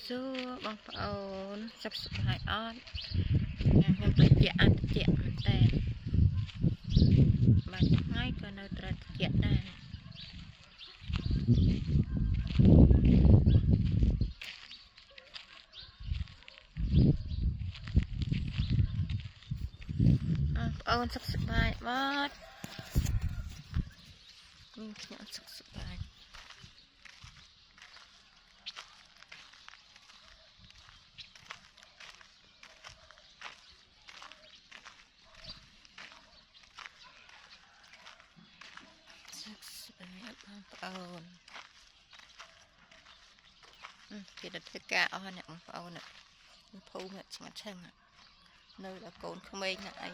សួរបងប្អូនសុខសប្បាយអត់ខ្ញុំតិចអត់តិចមែនតើបាទថ្ងៃក៏នៅត្រូវតិចដែរបងប្អូនសុខសប្បាយអត់ខ្ញុំសុខសប្បាយបងប្អូនគេទៅធ្វើការអស់អ្នកបងប្អូនភូមិឆ្ងាត់ឆឹងនៅដល់កូនក្មេងណាអី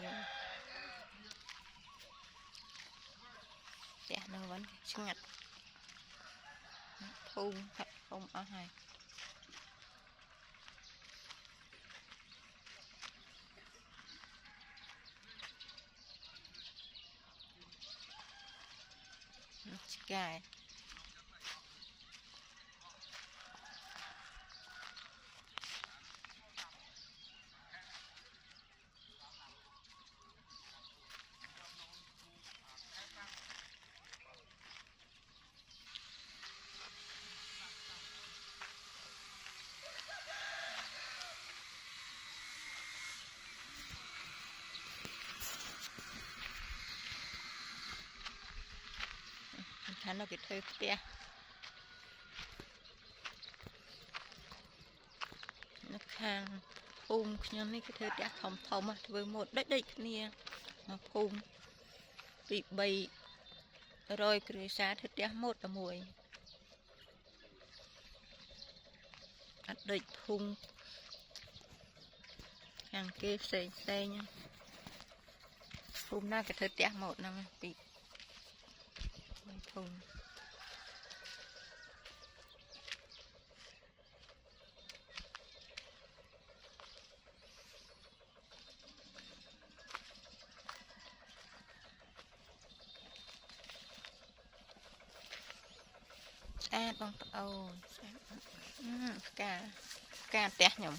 ផ្ទះនៅវិញឆ្ងាត់ភូមិហាក់ភូមិអស់ហើយឆ្កែខាងនោះគេធ្វើផ្ទះនៅខាងភូមិខ្ញុំនេះគេធ្វើផ្ទះធំធ្វើម៉ូតដូចគ្នាមកភូមិពី300គ្រួសារធ្វើផ្ទះម៉ូតតែមួយអត់ដូចភូមិខាងគេផ្សេងភូមិណាគេធ្វើផ្ទះម៉ូតហ្នឹងពីភូមិស្អាតបងប្អូនស្អាតផ្កាផ្ទះខ្ញុំ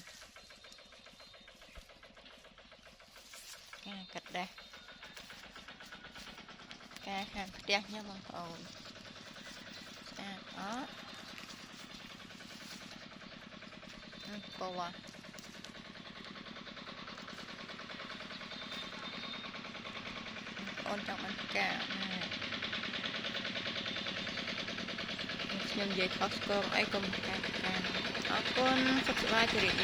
ផ្កាកាត់ដែរផ្កាខាងផ្ទះខ្ញុំបងប្អូនស្អាតអត់ពណ៌អូនចង់បានផ្កាខ្ញុំនិយាយខុសឆ្គងអីកុំផ្កាអរគុណសុខសប្បាយជម្រាបលា